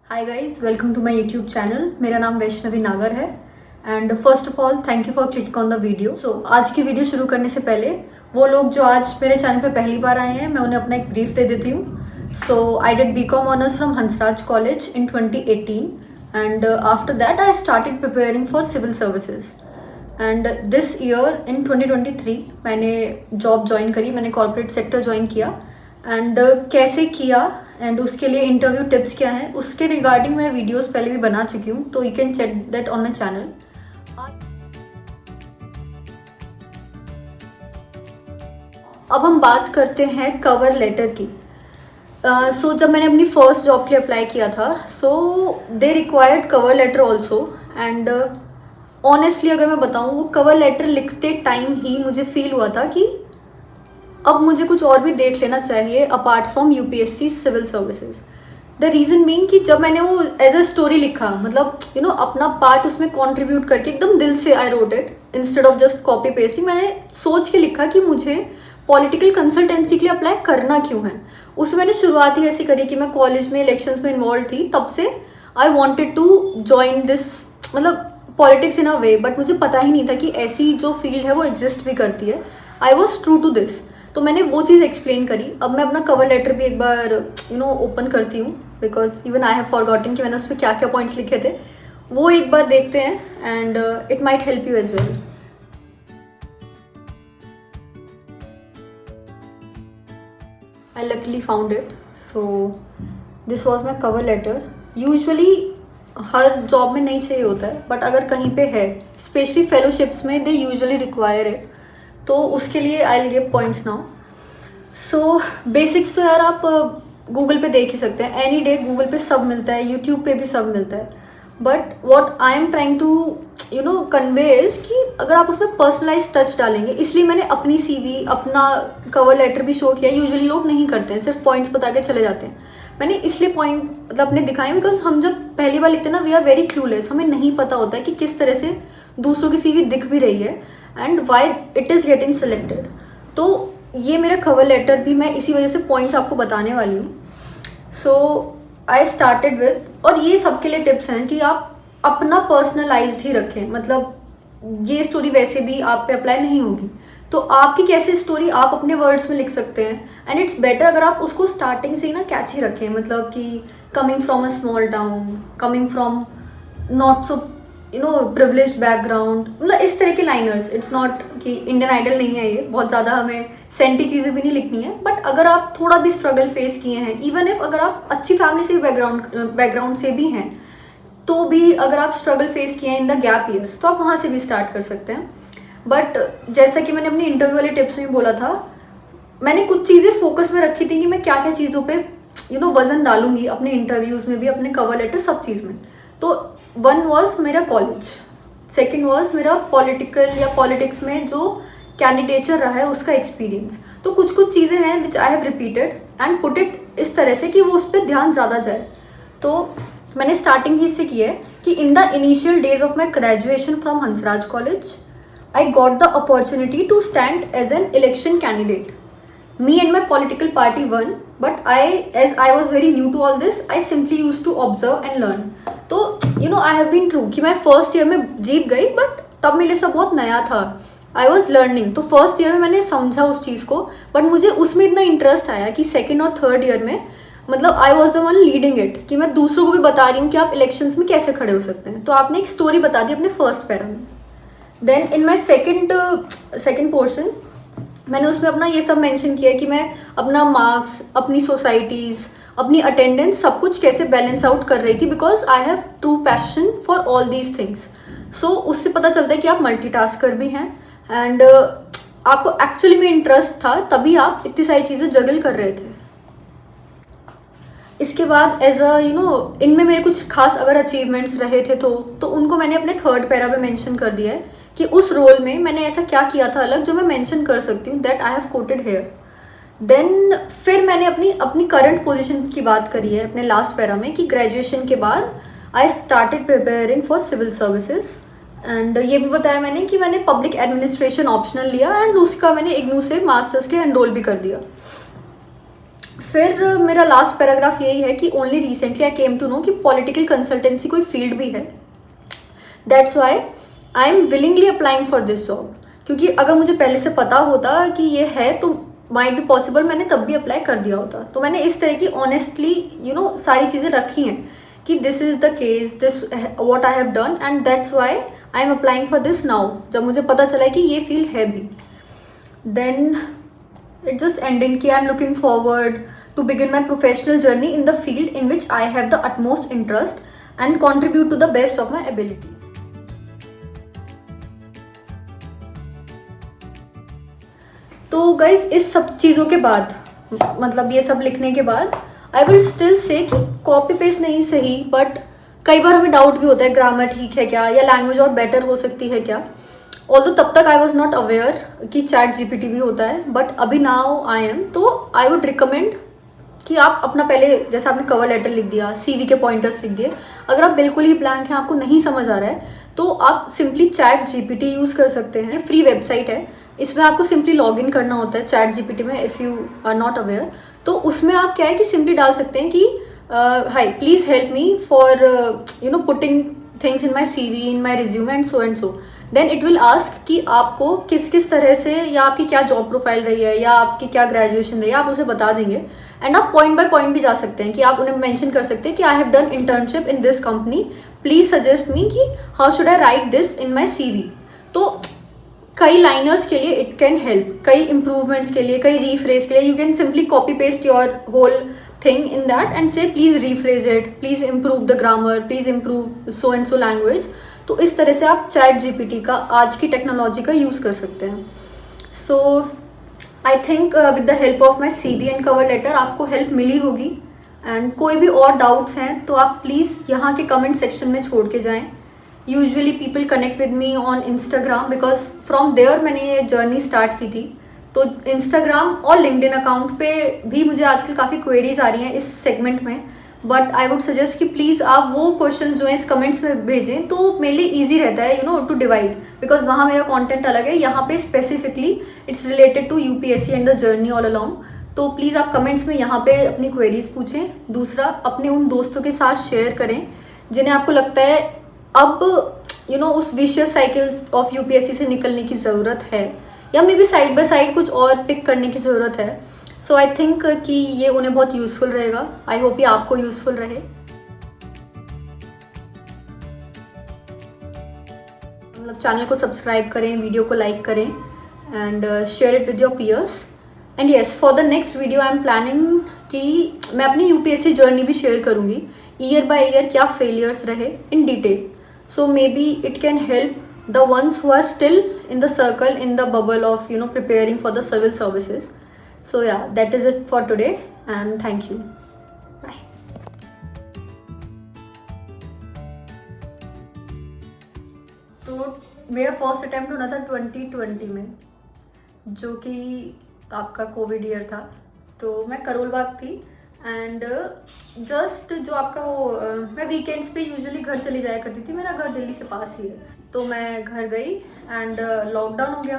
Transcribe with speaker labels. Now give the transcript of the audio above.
Speaker 1: Hi guys, welcome to my YouTube channel. मेरा नाम वैष्णवी नागर है and first of all thank you for click on the video. आज की video शुरू करने से पहले वो लोग जो आज मेरे चैनल पे पहली बार आए हैं, मैं उन्हें अपना एक ब्रीफ दे देती हूँ। So I did BCom honours from Hansraj college in 2018 and after that I started preparing for civil services and this year in 2023 मैंने जॉब ज्वाइन करी, मैंने कॉर्पोरेट सेक्टर ज्वाइन किया एंड कैसे किया एंड उसके लिए इंटरव्यू टिप्स क्या हैं उसके रिगार्डिंग मैं वीडियोस पहले भी बना चुकी हूँ, तो you can check that on my channel. अब हम बात करते हैं कवर लेटर की। सो जब मैंने अपनी फर्स्ट जॉब के लिए अप्लाई किया था, so they required cover letter also and honestly अगर मैं बताऊँ, वो कवर लेटर लिखते टाइम ही मुझे फील हुआ था कि अब मुझे कुछ और भी देख लेना चाहिए apart from UPSC civil services. The reason being कि जब मैंने वो एज अ स्टोरी लिखा, मतलब अपना पार्ट उसमें कंट्रीब्यूट करके एकदम दिल से I wrote it instead of just copy pasting. मैंने सोच के लिखा कि मुझे पॉलिटिकल कंसल्टेंसी के लिए अप्लाई करना क्यों है। उसमें मैंने शुरुआत ही ऐसी करी कि मैं कॉलेज में इलेक्शंस में इन्वॉल्व थी, तब से I wanted to join this, मतलब politics in a way, but मुझे पता ही नहीं था कि ऐसी जो फील्ड है वो एग्जिस्ट भी करती है। I was true to this, तो मैंने वो चीज़ एक्सप्लेन करी। अब मैं अपना कवर लेटर भी एक बार ओपन करती हूँ, because even I have forgotten कि मैंने उस पर क्या क्या पॉइंट्स लिखे थे। वो एक बार देखते हैं and it might help you as well. I luckily found it. So this was my cover letter. Usually हर जॉब में नहीं चाहिए होता है, बट अगर कहीं पे है, स्पेशली फेलोशिप्स में दे यूजुअली रिक्वायर इट, तो उसके लिए I will give points now. So basics तो यार आप गूगल पे देख ही सकते हैं, एनी डे गूगल पे सब मिलता है, यूट्यूब पे भी सब मिलता है। But what I am trying to convey is कि अगर आप उसमें पर्सनलाइज टच डालेंगे, इसलिए मैंने अपनी सीवी, अपना कवर लेटर भी शो किया। यूजुअली लोग नहीं करते हैं, सिर्फ पॉइंट्स बता के चले जाते हैं। मैंने इसलिए पॉइंट मतलब अपने दिखाए बिकॉज हम जब पहली बार लिखते हैं ना, वी आर वेरी क्लूलेस, हमें नहीं पता होता है कि किस तरह से दूसरों की सीवी दिख भी रही है and why it is getting selected. तो ये मेरा कवर लेटर भी मैं इसी वजह से पॉइंट्स आपको बताने वाली हूँ। सो आई स्टार्टेड विद, और ये सबके लिए टिप्स हैं कि आप अपना पर्सनलाइज्ड ही रखें, मतलब ये स्टोरी वैसे भी आप पे अप्लाई नहीं होगी, तो आपकी कैसी स्टोरी आप अपने वर्ड्स में लिख सकते हैं। एंड इट्स बेटर अगर आप उसको स्टार्टिंग से ही ना कैची रखें, मतलब कि coming from a small town, coming from not so privileged background, मतलब इस तरह के लाइनर्स। इट्स नॉट कि इंडियन आइडल नहीं है ये, बहुत ज़्यादा हमें सेंटी चीज़ें भी नहीं लिखनी है। बट अगर आप थोड़ा भी स्ट्रगल फेस किए हैं, इवन इफ अगर आप अच्छी फैमिली से बैकग्राउंड से भी हैं, तो भी अगर आप स्ट्रगल फेस किए हैं इन द गैप ईयर्स, तो आप वहाँ से भी स्टार्ट कर सकते हैं। बट जैसा कि मैंने अपनी इंटरव्यू वाले टिप्स में बोला था, मैंने कुछ चीज़ें फोकस में रखी थी कि मैं क्या क्या चीज़ों पे वजन डालूंगी अपने इंटरव्यूज़ में भी, अपने कवर लेटर, सब चीज़ में। तो वन वॉज मेरा कॉलेज, सेकेंड वॉज मेरा पॉलिटिकल या पॉलिटिक्स में जो कैंडिडेचर रहा है उसका एक्सपीरियंस। तो कुछ कुछ चीज़ें हैं which I have repeated and put it इस तरह से कि वो उस पर ध्यान ज़्यादा जाए। तो मैंने स्टार्टिंग ही इससे की है कि in the initial days of my graduation from Hansraj college, I got the opportunity to stand as an election candidate. Me and my political party won, but as I was very new to all this, I simply used to observe and learn. तो I have been true कि मैं first year में जीत गई, but तब मेरे लिए सब बहुत नया था। I was learning, तो फर्स्ट ईयर में मैंने समझा उस चीज़ को, बट मुझे उसमें इतना इंटरेस्ट आया कि सेकेंड और थर्ड ईयर में, मतलब I was the one leading it, कि मैं दूसरों को भी बता रही हूँ कि आप इलेक्शंस में कैसे खड़े हो सकते हैं। तो आपने एक स्टोरी बता दी अपने फर्स्ट पैरा में। Then in my second portion मैंने उसमें अपना ये सब मेंशन किया कि मैं अपना मार्क्स, अपनी सोसाइटीज़, अपनी अटेंडेंस, सब कुछ कैसे बैलेंस आउट कर रही थी, because I have true passion for all these things. So उससे पता चलता है कि आप मल्टीटास्कर भी हैं एंड आपको एक्चुअली में इंटरेस्ट था, तभी आप इतनी सारी चीज़ें जगल कर रहे थे। इसके बाद एज अ इनमें मेरे कुछ खास अगर अचीवमेंट्स रहे थे तो उनको मैंने अपने थर्ड पैरा पे मेंशन कर दिया है कि उस रोल में मैंने ऐसा क्या किया था अलग जो मैं मेंशन कर सकती हूँ, that I have quoted here. Then फिर मैंने अपनी करंट पोजीशन की बात करी है अपने लास्ट पैरा में कि ग्रेजुएशन के बाद I started preparing for civil services and ये भी बताया मैंने कि मैंने पब्लिक एडमिनिस्ट्रेशन ऑप्शनल लिया एंड उसका मैंने इग्नू से मास्टर्स के लिए एनरोल भी कर दिया। फिर मेरा लास्ट पैराग्राफ यही है कि only recently I came to know कि पॉलिटिकल कंसल्टेंसी कोई फील्ड भी है, that's why I am willingly applying for this job. क्योंकि अगर मुझे पहले से पता होता कि ये है तो माइट बी पॉसिबल मैंने तब भी अप्लाई कर दिया होता। तो मैंने इस तरह की ऑनेस्टली सारी चीज़ें रखी हैं कि this is the case, this what I have done and that's why I am applying for this now, जब मुझे पता चला कि ये फील्ड है भी। देन it just ended कि I am looking forward to begin my professional journey in the field in which I have the utmost interest and contribute to the best of my abilities. तो guys इस सब चीज़ों के बाद, मतलब ये सब लिखने के बाद I will still say कि कॉपी पेस्ट नहीं सही, बट कई बार हमें डाउट भी होता है ग्रामर ठीक है क्या, या लैंग्वेज और बेटर हो सकती है क्या। ऑल्दो तब तक आई वॉज नॉट अवेयर कि चैट जीपीटी भी होता है, बट अभी नाउ आई एम। तो आई वुड रिकमेंड कि आप अपना पहले, जैसे आपने कवर लेटर लिख दिया, सीवी के पॉइंटर्स लिख दिए, अगर आप बिल्कुल ही ब्लैंक हैं, आपको नहीं समझ आ रहा है, तो आप सिंपली चैट जीपीटी यूज़ कर सकते हैं। फ्री वेबसाइट है, इसमें आपको सिंपली लॉग इन करना होता है चैट जीपीटी में, if you are not aware. तो उसमें आप क्या है कि सिंपली डाल सकते हैं कि hi please help me for putting things in my CV, in my resume and so. Then it will ask कि आपको किस किस तरह से, या आपकी क्या जॉब प्रोफाइल रही है, या आपकी क्या ग्रेजुएशन रही है, आप उसे बता देंगे। एंड आप पॉइंट बाय पॉइंट भी जा सकते हैं कि आप उन्हें मेंशन कर सकते हैं कि I have done internship in this company, please suggest me कि how should I write this in my CV। तो कई लाइनर्स के लिए इट कैन हेल्प, कई इंप्रूवमेंट्स के लिए, कई रीफ्रेज के लिए you can simply copy paste your whole thing in that and say please rephrase it, please improve the grammar, please improve so and so language। तो इस तरह से आप चैट जीपीटी का, आज की टेक्नोलॉजी का यूज़ कर सकते हैं। So I think with the help of my CV and cover letter आपको हेल्प मिली होगी। एंड कोई भी और डाउट्स हैं तो आप प्लीज़ यहाँ के कमेंट सेक्शन में छोड़ के जाएँ। Usually people connect with me on Instagram, because from there मैंने ये जर्नी स्टार्ट की थी। तो इंस्टाग्राम और लिंक्डइन अकाउंट पे भी मुझे आजकल काफ़ी क्वेरीज आ रही हैं इस सेगमेंट में, बट आई वुड सजेस्ट कि प्लीज़ आप वो क्वेश्चन जो है इस कमेंट्स में भेजें, तो मेरे लिए ईजी रहता है टू डिवाइड, बिकॉज वहाँ मेरा कंटेंट अलग है, यहाँ पे specifically it's related to UPSC and the journey all along. तो प्लीज़ आप कमेंट्स में यहाँ पे अपनी क्वेरीज पूछें। दूसरा, अपने उन दोस्तों के साथ शेयर करें जिन्हें आपको लगता है अब उस विशियस साइकिल ऑफ UPSC से निकलने की ज़रूरत है, या may be side by side कुछ और पिक करने की ज़रूरत है। सो आई थिंक कि ये उन्हें बहुत यूज़फुल रहेगा। आई होप ये आपको यूज़फुल रहे। मतलब चैनल को सब्सक्राइब करें, वीडियो को लाइक करें and share it with your peers. And yes, for the next video I am planning कि मैं अपनी UPSC जर्नी भी शेयर करूँगी, ईयर बाय ईयर क्या फेलियर्स रहे in detail. So maybe it can help the ones who are still in the circle, in the bubble of preparing for the civil services. So yeah, that is it for today and thank you. Bye. तो मेरा first attempt होना था 2020 में, जो कि आपका Covid year था। तो मैं करोल बाग थी एंड जस्ट जो आपका वो मैं वीकेंड्स पे यूजुअली घर चली जाया करती थी, मेरा घर दिल्ली से पास ही है। तो मैं घर गई एंड लॉकडाउन हो गया।